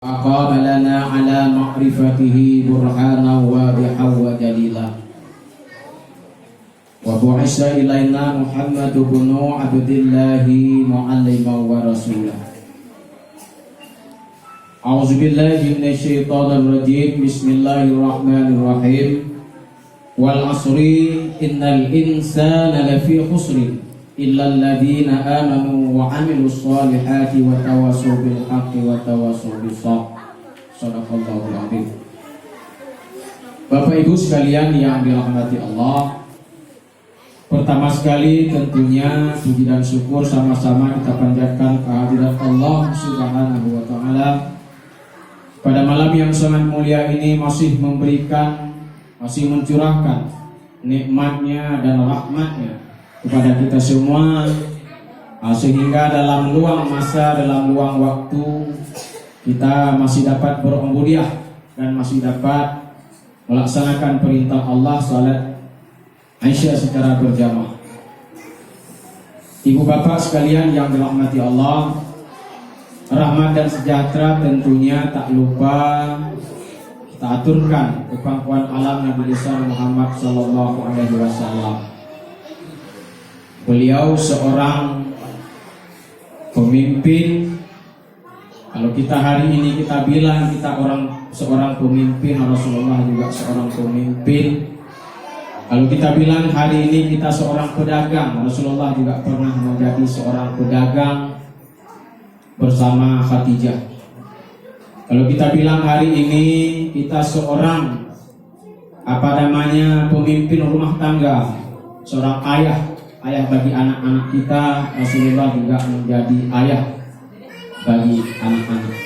أقام لنا على معرفته برهانا واضحا ودليلا وبعث إلينا محمد بن عبد الله معلما ورسولا أعوذ بالله من الشيطان الرجيم بسم الله الرحمن الرحيم والعصر إن الإنسان لفي خسر إلا الذين آمنوا وعملوا الصالحات وتواصوا بالحق وتواصوا بالصبر. Shadaqallahul adzim. Bapak Ibu sekalian yang dirahmati Allah, pertama sekali tentunya puji dan syukur sama-sama kita panjatkan kehadirat Allah Subhanahu wa taala. Pada malam yang sangat mulia ini masih mencurahkan nikmatnya dan rahmatnya kepada kita semua, sehingga dalam luang masa, dalam luang waktu kita masih dapat berubudiah dan masih dapat melaksanakan perintah Allah salat Aisyah secara berjamaah. Ibu bapak sekalian yang dirahmati Allah, rahmat dan sejahtera tentunya tak lupa kita aturkan ke pangkuan alam Nabi besar Muhammad sallallahu alaihi wasallam. Beliau seorang pemimpin. Kalau kita hari ini kita bilang kita seorang pemimpin, Rasulullah juga seorang pemimpin. Kalau kita bilang hari ini kita seorang pedagang, Rasulullah juga pernah menjadi seorang pedagang bersama Khadijah. Kalau kita bilang hari ini kita seorang pemimpin rumah tangga, seorang ayah bagi anak-anak kita, Rasulullah juga menjadi ayah bagi anak-anak.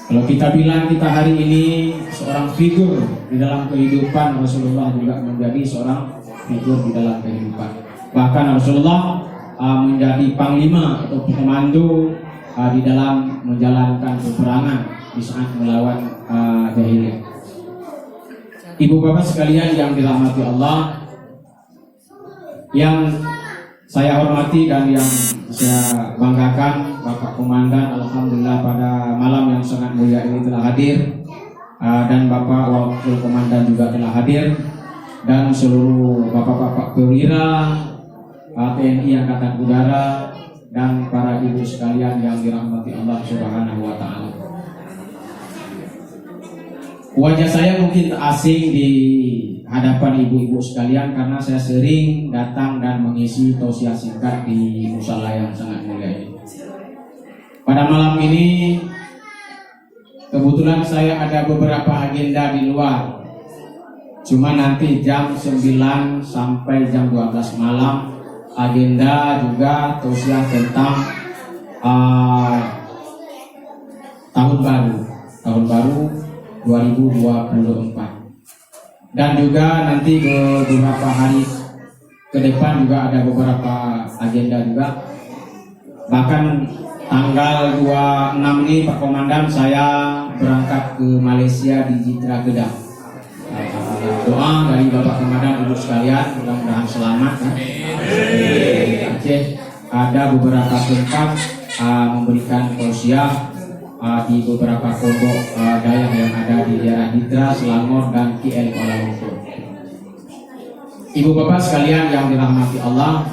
Kalau kita bilang kita hari ini seorang figur di dalam kehidupan, Rasulullah juga menjadi seorang figur di dalam kehidupan. Bahkan Rasulullah menjadi panglima atau komando di dalam menjalankan peperangan di saat melawan jahiliyah. Ibu bapak sekalian yang dirahmati Allah, yang saya hormati dan yang saya banggakan, Bapak Komandan, alhamdulillah pada malam yang sangat mulia ini telah hadir, dan Bapak Wakil Komandan juga telah hadir, dan seluruh bapak-bapak perwira TNI Angkatan Udara dan para ibu sekalian yang dirahmati Allah Subhanahu wa taala. Wajah saya mungkin tak asing di hadapan ibu-ibu sekalian karena saya sering datang dan mengisi tausiah singkat di musala yang sangat mulia ini. Pada malam ini kebetulan saya ada beberapa agenda di luar. Cuma nanti jam 9 sampai jam 12 malam agenda juga tausiah tentang tahun baru 2024. Dan juga nanti beberapa hari ke depan juga ada beberapa agenda juga. Bahkan tanggal 26 ini Pak Komandan saya berangkat ke Malaysia di Jitra Kedah. Doa dari Bapak Komandan, ibu sekalian, mudah-mudahan selamat. Aceh ada beberapa tempat memberikan tausiah di beberapa pondok daerah yang ada di daerah Jitra, Selangor, dan KL Kuala Lumpur. Ibu bapak sekalian yang dirahmati Allah,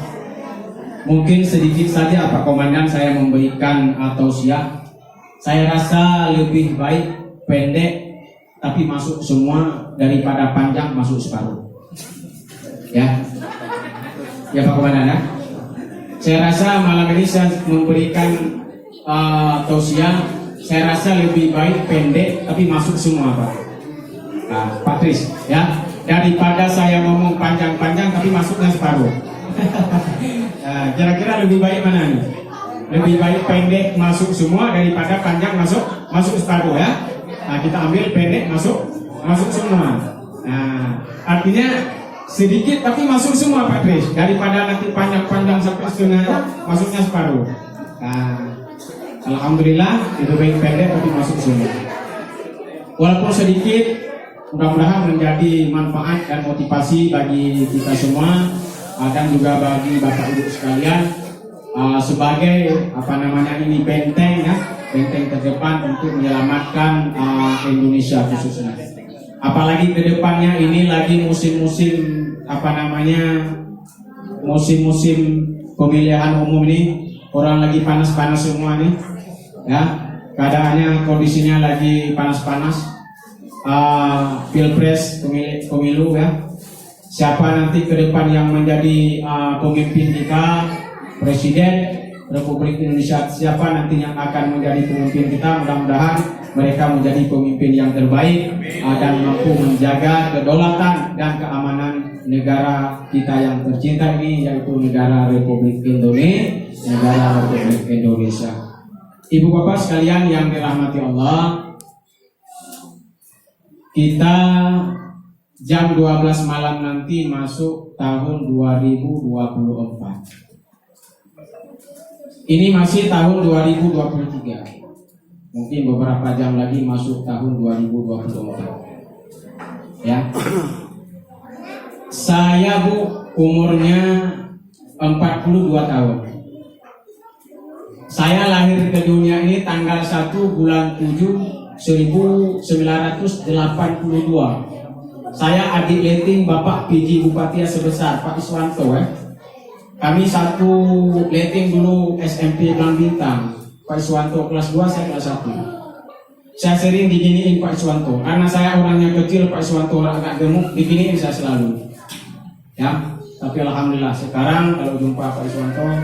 mungkin sedikit saja Pak Komandan saya memberikan tausiah. Saya rasa lebih baik pendek tapi masuk semua daripada panjang masuk separuh. Ya Pak Komandan ya. Saya rasa malam ini saya memberikan tausiah. Saya rasa lebih baik pendek tapi masuk semua Pak. Pak Tris ya, daripada saya ngomong panjang-panjang tapi masuknya separuh. Kira-kira lebih baik mana nih? Lebih baik pendek masuk semua daripada panjang masuk separuh ya. Kita ambil pendek masuk semua. Artinya sedikit tapi masuk semua Pak Tris, daripada nanti panjang-panjang sampai setengah masuknya separuh. Alhamdulillah itu baik pendek tapi masuk semua. Walaupun sedikit, mudah-mudahan menjadi manfaat dan motivasi bagi kita semua dan juga bagi bapak ibu sekalian. sebagai benteng ya, benteng terdepan untuk menyelamatkan Indonesia khususnya. Apalagi kedepannya ini lagi musim-musim musim-musim pemilihan umum ini, orang lagi panas-panas semua nih ya, keadaannya kondisinya lagi panas-panas. Pilpres pemilu ya, siapa nanti ke depan yang menjadi pemimpin kita, Presiden Republik Indonesia, siapa nantinya akan menjadi pemimpin kita, mudah-mudahan mereka menjadi pemimpin yang terbaik dan mampu menjaga kedaulatan dan keamanan negara kita yang tercinta ini, yaitu negara Republik Indonesia. Ibu bapak sekalian yang dirahmati Allah, kita jam 12 malam nanti masuk tahun 2024. Ini masih tahun 2023. Mungkin beberapa jam lagi masuk tahun 2024. Ya. Saya Bu umurnya 42 tahun. Saya lahir ke dunia ini tanggal 1 bulan 7 1982. Saya adik letting Bapak PJ Bupati sebesar Pak Iswanto ya. Kami satu letting dulu SMP Blang Bintang. Pak Iswanto kelas 2, saya kelas 1. Saya sering diginiin Pak Iswanto. Karena saya orangnya kecil, Pak Iswanto orang agak gemuk, diginiin saya selalu. Ya, tapi alhamdulillah sekarang kalau jumpa Pak Iswanto,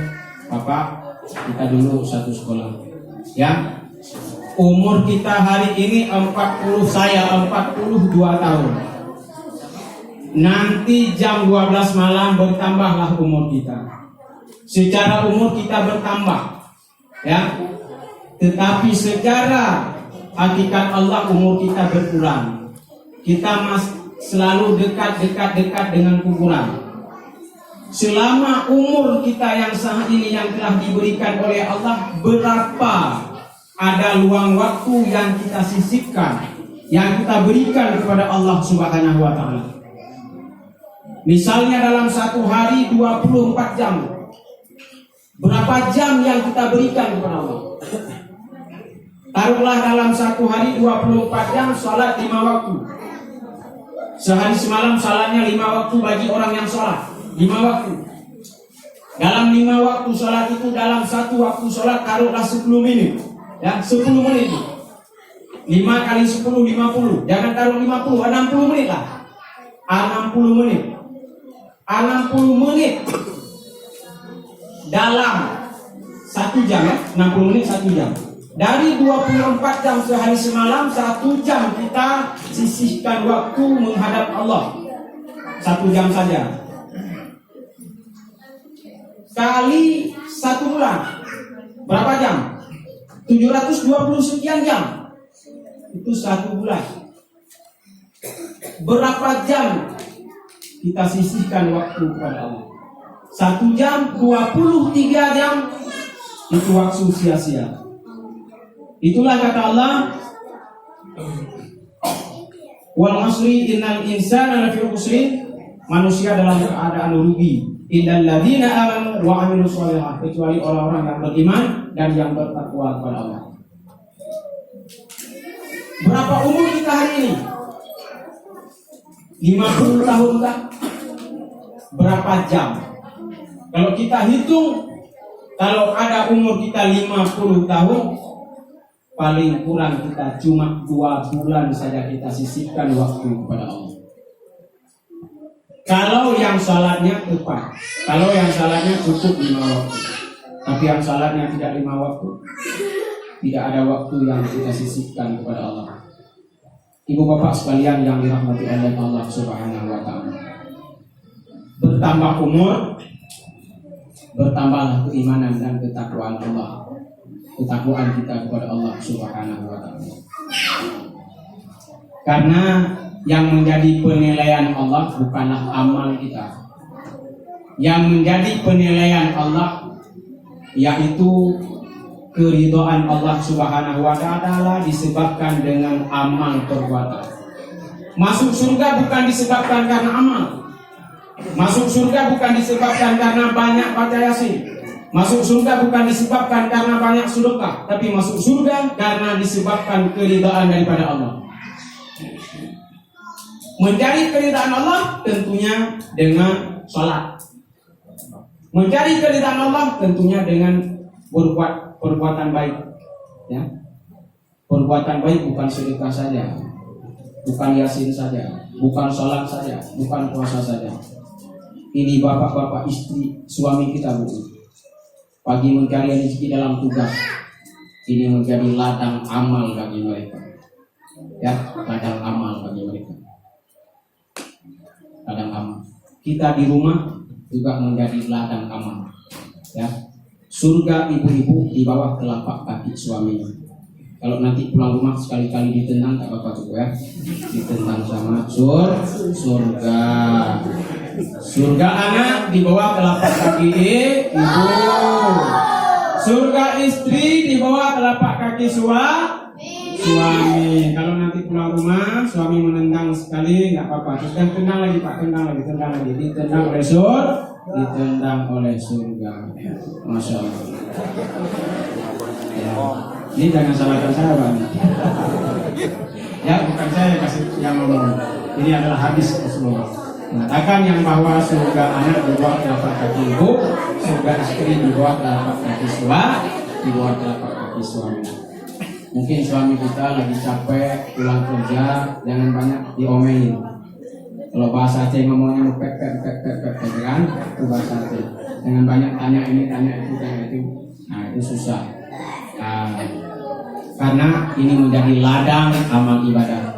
Bapak, kita dulu satu sekolah. Ya. Umur kita hari ini 42 tahun. Nanti jam 12 malam bertambahlah umur kita. Secara umur kita bertambah, ya. Tetapi secara hakikat Allah umur kita berkurang. Kita selalu dekat dengan kuburan. Selama umur kita yang saat ini yang telah diberikan oleh Allah, berapa ada luang waktu yang kita sisipkan, yang kita berikan kepada Allah Subhanahu wa Ta'ala. Misalnya dalam satu hari 24 jam, berapa jam yang kita berikan kepada Allah? Taruhlah dalam satu hari 24 jam sholat 5 waktu. Sehari semalam sholatnya 5 waktu bagi orang yang sholat 5 waktu. Dalam 5 waktu sholat itu, dalam satu waktu sholat taruhlah 10 menit. Ya, 10 menit. 5 kali 10, 50. Jangan taruh 50, 60 menit lah. 60 menit. 60 menit dalam 1 jam ya. 60 menit 1 jam. Dari 24 jam sehari semalam, 1 jam kita sisihkan waktu menghadap Allah. 1 jam saja. Kali 1 bulan, berapa jam? 720 sekian jam. Itu 1 bulan. Berapa jam kita sisihkan waktu kepada Allah? 1 jam, 23 jam. Itu waktu sia-sia. Itulah kata Allah, wal asri innal insana lafi khusrin, manusia dalam keadaan rugi, illal ladzina amanu wa amilus shalihat, kecuali orang-orang yang beriman dan yang bertakwa kepada Allah. Berapa umur kita hari ini? 50 tahun kah? Berapa jam? Kalau kita hitung, kalau ada umur kita 50 tahun, paling kurang kita cuma 2 bulan saja kita sisihkan waktu kepada Allah. Kalau yang salatnya tepat, kalau yang salatnya cukup 5 waktu, tapi yang salatnya tidak 5 waktu, tidak ada waktu yang kita sisihkan kepada Allah. Ibu bapak sekalian yang dirahmati oleh Allah Subhanahu wa Ta'ala, bertambah umur, bertambahlah keimanan dan ketakwaan Allah, ketakwaan kita kepada Allah Subhanahu wa Ta'ala. Karena yang menjadi penilaian Allah bukanlah amal kita. Yang menjadi penilaian Allah yaitu keridhaan Allah Subhanahu wa Ta'ala disebabkan dengan amal perbuatan. Masuk surga bukan disebabkan karena amal. Masuk surga bukan disebabkan karena banyak baca Yasin. Masuk surga bukan disebabkan karena banyak sedekah, tapi masuk surga karena disebabkan keridhaan daripada Allah. Mencari keridhaan Allah tentunya dengan salat. Mencari keridhaan Allah tentunya dengan berbuat perbuatan baik. Ya. Perbuatan baik bukan sedekah saja, bukan yasin saja, bukan salat saja, bukan puasa saja. Ini bapak-bapak istri suami kita Bu. Pagi mencari rezeki dalam tugas, ini menjadi ladang amal bagi mereka. Ya, ladang amal bagi mereka. Ladang amal. Kita di rumah juga menjadi ladang amal. Ya, surga ibu-ibu di bawah telapak kaki suaminya. Kalau nanti pulang rumah sekali-kali ditendang tak apa-apa tuh ya. Ditendang sama surga. Surga anak di bawah telapak kaki ibu. Surga istri di bawah telapak kaki suami. Kalau nanti pulang rumah suami menendang sekali nggak apa-apa. Terus tendang lagi Pak, tendang lagi. Ditendang oleh ditendang oleh surga. Masya Allah. Ya. Ini jangan salahkan saya Bang. Ya bukan saya yang ngomong. Ini adalah hadis Rasulullah. Mengatakan yang bahwa surga anak di bawah telapak kaki ibu, surga istri di bawah telapak kaki di bawah telapak kaki suami. Mungkin suami kita lagi capek pulang kerja, jangan banyak diomelin. Kalau bahasa Aceh ngomongnya pek kan, itu bahasa Aceh. Jangan banyak tanya ini, tanya itu. Nah itu susah. Karena ini menjadi ladang amal ibadah.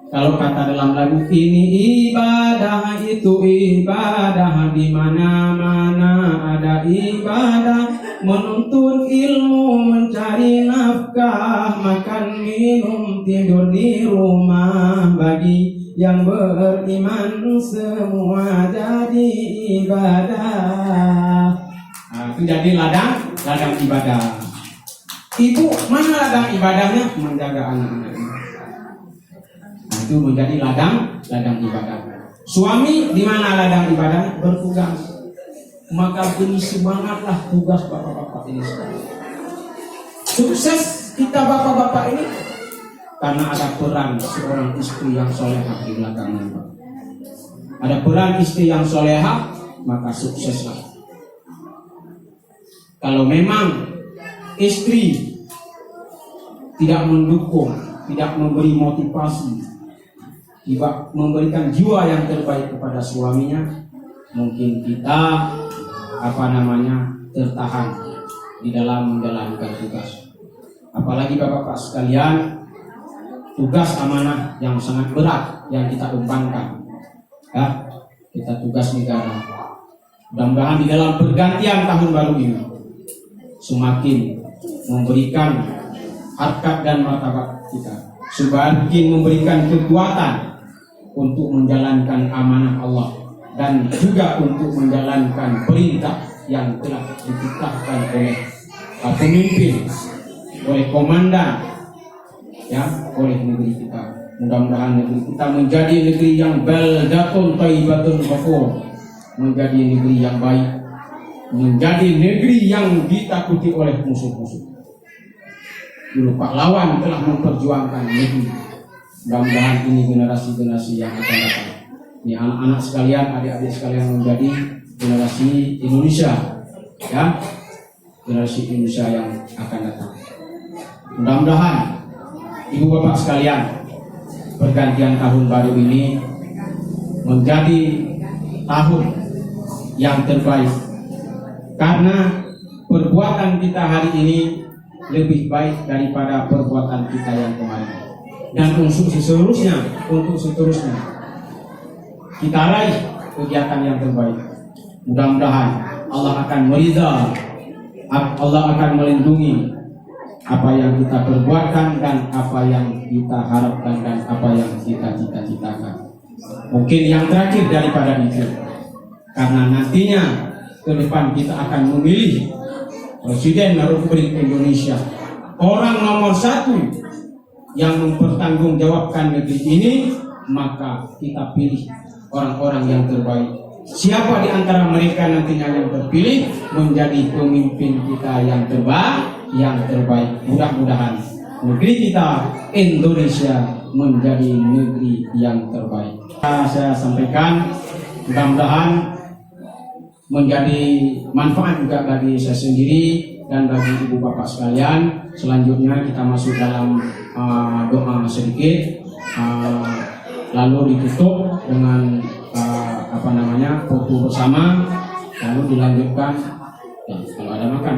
Kalau kata dalam lagu ini ibadah itu ibadah, di mana-mana ada ibadah, menuntut ilmu, mencari nafkah, makan minum, tidur di rumah, bagi yang beriman semua jadi ibadah. Nah, itu jadi ladang ibadah. Ibu mana ladang ibadahnya? Menjaga anak-anaknya. Itu menjadi ladang ibadah. Suami di mana ladang ibadah? Bertugas. Maka beri semangatlah tugas bapak-bapak ini sekarang. Sukses kita bapak-bapak ini karena ada peran seorang istri yang solehah di belakangnya. Ada peran istri yang solehah, maka sukseslah. Kalau memang istri tidak mendukung, tidak memberi motivasi, tidak memberikan jiwa yang terbaik kepada suaminya, mungkin kita tertahan di dalam menjalankan tugas. Apalagi bapak-bapak sekalian, tugas amanah yang sangat berat yang kita bebankan. Ya, kita tugas negara. Mudah-mudahan di dalam pergantian tahun baru ini semakin memberikan harkat dan martabat kita, semakin memberikan kekuatan untuk menjalankan amanah Allah dan juga untuk menjalankan perintah yang telah ditetapkan oleh pemimpin, oleh komandan, ya, oleh negeri kita. Mudah-mudahan negeri kita menjadi negeri yang baldatun thayyibatun ghafur, menjadi negeri yang baik, menjadi negeri yang ditakuti oleh musuh-musuh. Dulu pahlawan telah memperjuangkan negeri. Mudah-mudahan ini generasi-generasi yang akan datang. Ini anak-anak sekalian, adik-adik sekalian menjadi generasi Indonesia, ya, generasi Indonesia yang akan datang. Mudah-mudahan ibu bapak sekalian, pergantian tahun baru ini menjadi tahun yang terbaik, karena perbuatan kita hari ini lebih baik daripada perbuatan kita yang kemarin. Dan untuk seterusnya kita raih kegiatan yang terbaik. Mudah-mudahan Allah akan meridha, Allah akan melindungi apa yang kita perbuatkan dan apa yang kita harapkan dan apa yang kita cita-citakan. Mungkin yang terakhir daripada itu, karena nantinya ke depan kita akan memilih Presiden Republik Indonesia, orang nomor 1 yang mempertanggungjawabkan negeri ini, maka kita pilih orang-orang yang terbaik siapa di antara mereka nantinya yang terpilih menjadi pemimpin kita yang terbaik. Mudah-mudahan negeri kita Indonesia menjadi negeri yang terbaik. Saya sampaikan, mudah-mudahan menjadi manfaat juga bagi saya sendiri dan bagi ibu bapak sekalian. Selanjutnya kita masuk dalam doa sedikit, lalu ditutup dengan foto bersama, lalu dilanjutkan. Ya, kalau ada makan.